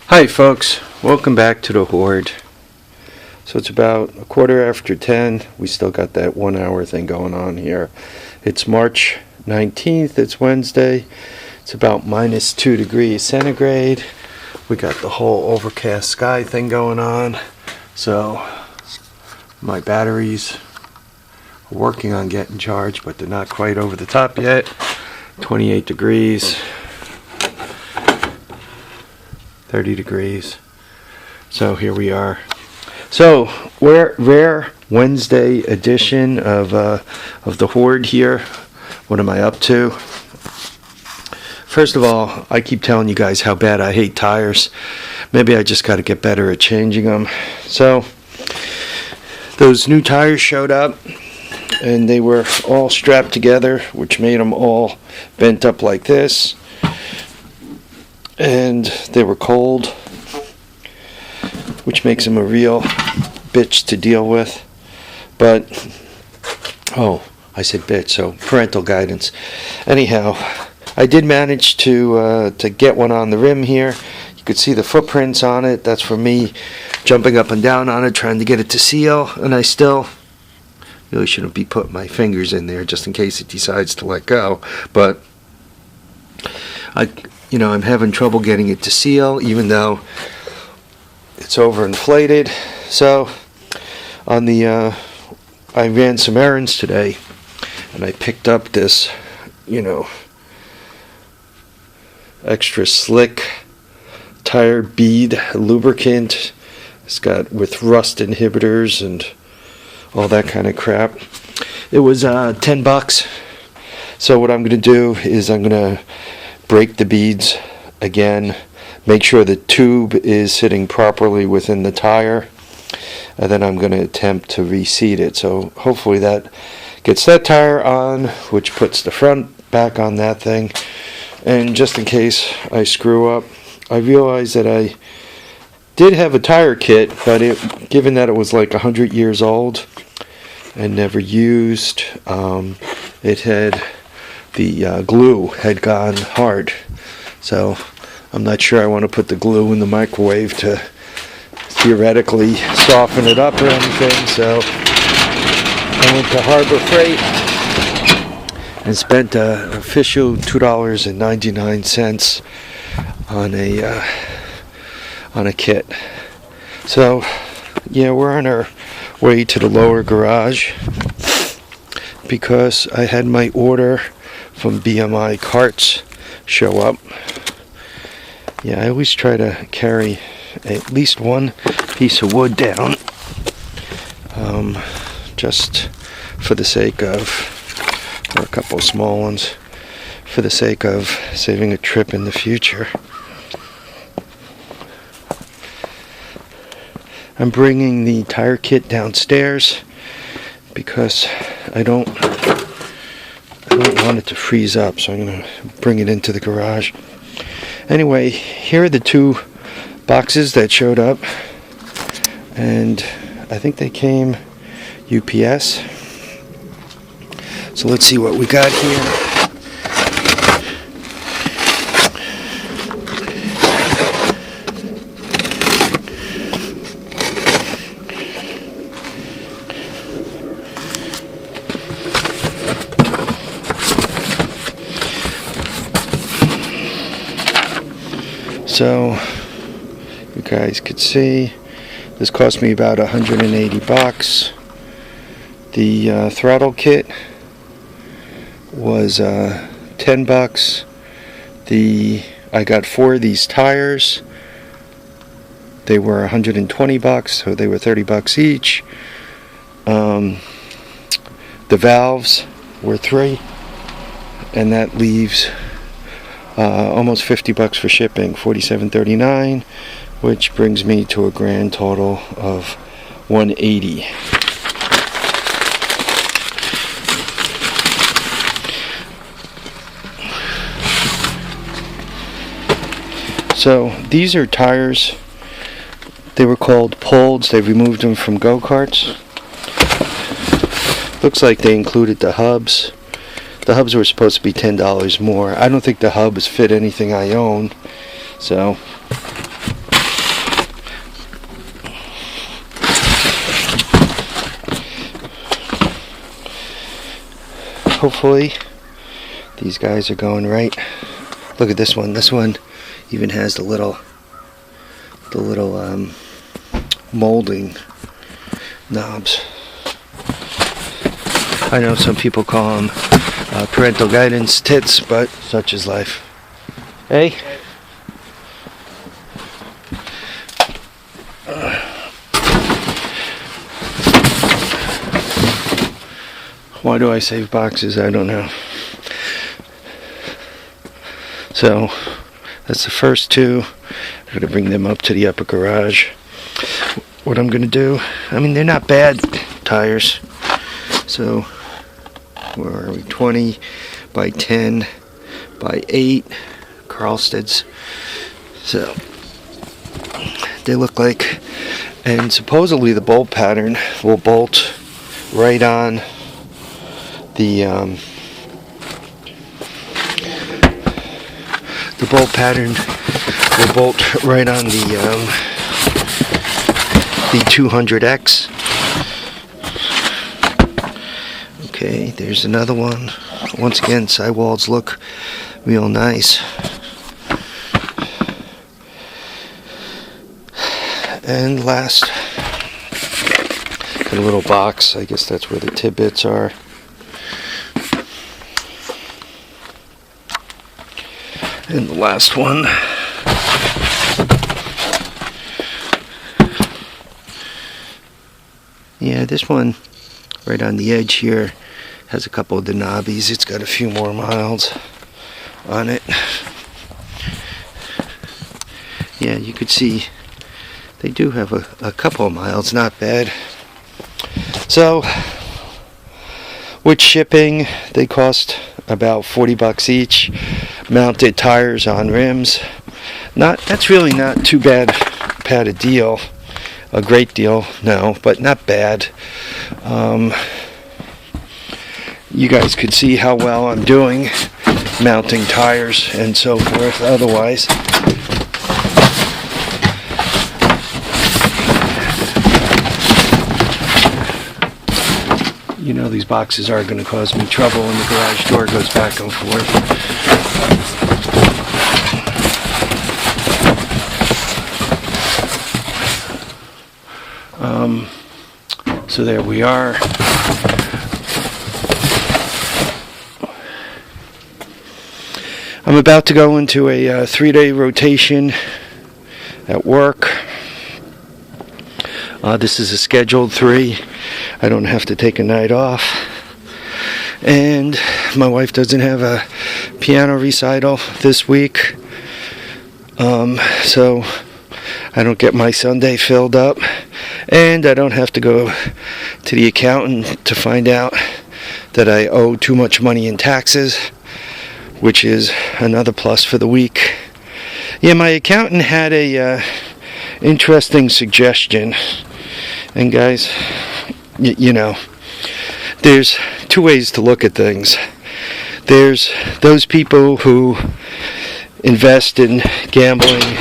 Hi folks, welcome back to the Horde. So it's about 10:15. We still got that 1 hour thing going on here. It's March 19th, it's Wednesday. It's about -2 degrees centigrade. We got the whole overcast sky thing going on. So my batteries are working on getting charged, but they're not quite over the top yet. 28 degrees. 30 degrees. So here we are. So rare Wednesday edition of the Horde here. What am I up to? First of all, I keep telling you guys how bad I hate tires. Maybe I just got to get better at changing them. So those new tires showed up, and they were all strapped together, which made them all bent up like this. And they were cold, which makes them a real bitch to deal with. But I said bitch, so parental guidance. Anyhow, I did manage to get one on the rim here. You could see the footprints on it. That's for me jumping up and down on it, trying to get it to seal. And I still really shouldn't be putting my fingers in there just in case it decides to let go. But I'm having trouble getting it to seal, even though it's overinflated. So I ran some errands today, and I picked up this, extra slick tire bead lubricant. It's got with rust inhibitors and all that kind of crap. It was $10. So what I'm going to do is I'm going to break the beads again, make sure the tube is sitting properly within the tire, and then I'm going to attempt to reseat it. So hopefully that gets that tire on, which puts the front back on that thing. And just in case I screw up, I realized that I did have a tire kit, but given that it was like 100 years old and never used, it had the glue had gone hard. So I'm not sure I want to put the glue in the microwave to theoretically soften it up or anything. So I went to Harbor Freight and spent an official $2.99 on a kit. So yeah, we're on our way to the lower garage because I had my order from BMI Karts show up. Yeah, I always try to carry at least one piece of wood down, just for the sake of, or a couple of small ones, for the sake of saving a trip in the future. I'm bringing the tire kit downstairs because I don't want it to freeze up, so I'm going to bring it into the garage. Anyway, here are the two boxes that showed up, and I think they came UPS. So let's see what we got here. So you guys could see this cost me about $180. The throttle kit was $10. I got 4 of these tires. They were $120, so they were $30 each. The valves were 3, and that leaves almost $50 for shipping, $47.39, which brings me to a grand total of $180. So these are tires. They were called Polds. They removed them from go-karts. Looks like they included the hubs. The hubs were supposed to be $10 more. I don't think the hubs fit anything I own, so hopefully these guys are going right. Look at this one. This one even has the little molding knobs. I know some people call them parental guidance tits, but such is life. Hey. Why do I save boxes? I don't know. So that's the first two. I'm going to bring them up to the upper garage. What I'm going to do, I mean, they're not bad tires. So where are we? 20 by 10 by 8 Karlstads. So they look like, and supposedly the bolt pattern will bolt right on the bolt pattern will bolt right on the 200X. Okay, there's another one. Once again, sidewalls look real nice. And last, got a little box. I guess that's where the tidbits are. And the last one. Yeah, this one right on the edge here has a couple of the knobbies. It's got a few more miles on it. Yeah, you could see they do have a couple of miles, not bad. So with shipping, they cost about $40 each. Mounted tires on rims. That's really not too bad a deal. A great deal, no, but not bad. You guys could see how well I'm doing mounting tires and so forth. Otherwise, you know, these boxes are going to cause me trouble when the garage door goes back and forth. So there we are. I'm about to go into a 3-day rotation at work. This is a scheduled 3. I don't have to take a night off. And my wife doesn't have a piano recital this week. So I don't get my Sunday filled up. And I don't have to go to the accountant to find out that I owe too much money in taxes, which is another plus for the week. Yeah, my accountant had a interesting suggestion. And guys, you know, there's two ways to look at things. There's those people who invest in gambling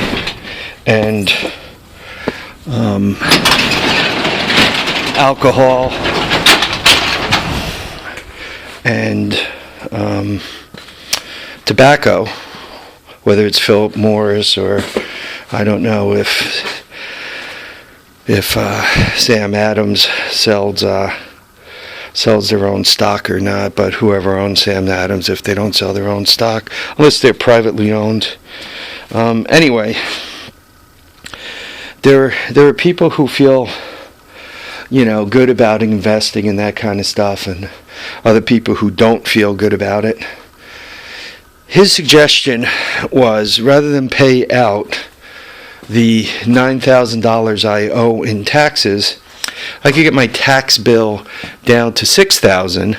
and alcohol and tobacco, whether it's Philip Morris or I don't know if Sam Adams sells their own stock or not, but whoever owns Sam Adams, if they don't sell their own stock, unless they're privately owned. Anyway, there are people who feel, you know, good about investing and that kind of stuff, and other people who don't feel good about it. His suggestion was, rather than pay out the $9,000 I owe in taxes, I could get my tax bill down to $6,000.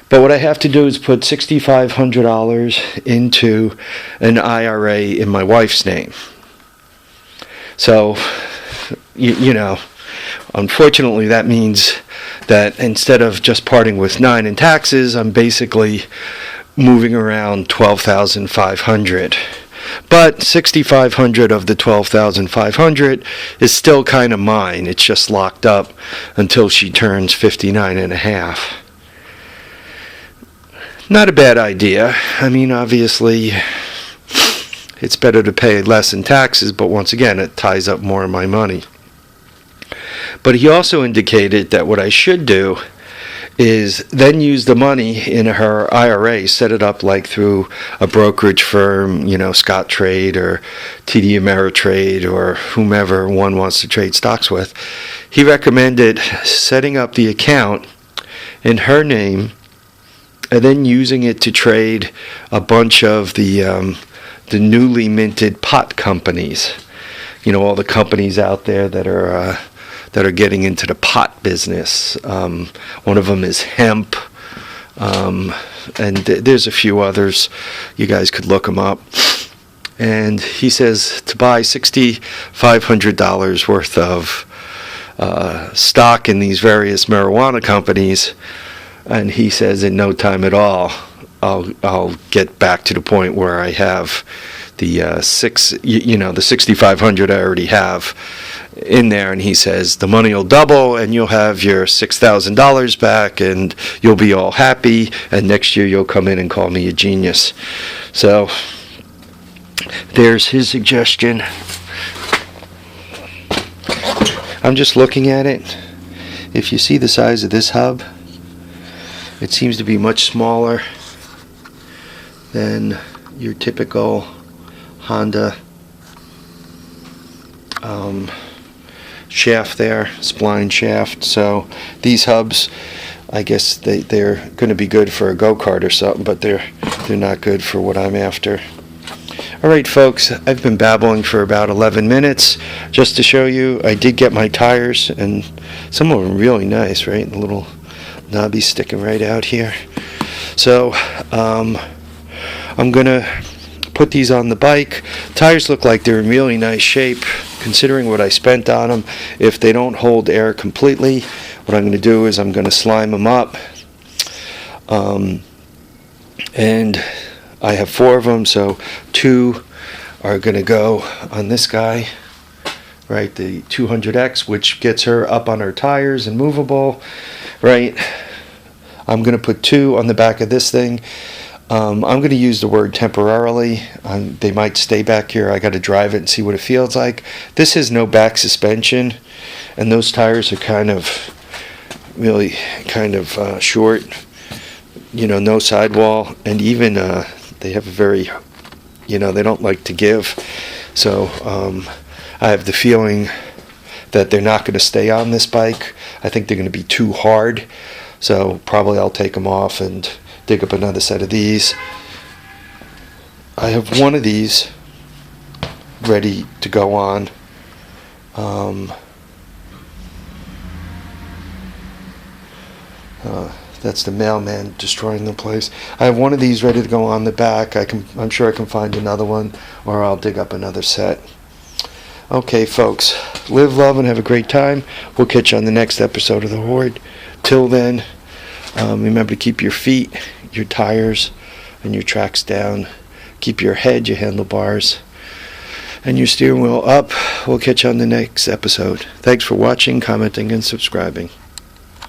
But what I have to do is put $6,500 into an IRA in my wife's name. So, you know, unfortunately that means that instead of just parting with $9,000 in taxes, I'm basically moving around $12,500. But $6,500 of the $12,500 is still kind of mine. It's just locked up until she turns 59 and a half. Not a bad idea. I mean, obviously, it's better to pay less in taxes, but once again, it ties up more of my money. But he also indicated that what I should do is then use the money in her IRA, set it up like through a brokerage firm, Scott Trade or TD Ameritrade or whomever one wants to trade stocks with. He recommended setting up the account in her name and then using it to trade a bunch of the newly minted pot companies. All the companies out there that are getting into the pot business. One of them is hemp, and there's a few others. You guys could look them up. And he says to buy $6,500 worth of stock in these various marijuana companies, and he says in no time at all, I'll get back to the point where I have the the $6,500 I already have in there, and he says the money will double and you'll have your $6,000 back and you'll be all happy, and next year you'll come in and call me a genius. So there's his suggestion. I'm just looking at it. If you see the size of this hub, it seems to be much smaller than your typical Honda shaft there, spline shaft. So these hubs, I guess they're going to be good for a go-kart or something, but they're not good for what I'm after. All right, folks, I've been babbling for about 11 minutes just to show you. I did get my tires, and some of them are really nice, right? The little knobby sticking right out here. So I'm going to put these on the bike. Tires look like they're in really nice shape considering what I spent on them. If they don't hold air completely, what I'm going to do is I'm going to slime them up. And I have 4 of them, so 2 are going to go on this guy, right, the 200X, which gets her up on her tires and movable, right. I'm going to put 2 on the back of this thing. I'm going to use the word temporarily. They might stay back here. I got to drive it and see what it feels like. This has no back suspension, and those tires are really kind of short. No sidewall, and even they have a very, they don't like to give. So I have the feeling that they're not going to stay on this bike. I think they're going to be too hard. So probably I'll take them off and dig up another set of these. I have one of these ready to go on. That's the mailman destroying the place. I have one of these ready to go on the back. I'm sure I can find another one, or I'll dig up another set. Okay, folks, live, love, and have a great time. We'll catch you on the next episode of The Horde. Till then, remember to keep your feet, your tires, and your tracks down. Keep your head, your handlebars, and your steering wheel up. We'll catch you on the next episode. Thanks for watching, commenting, and subscribing.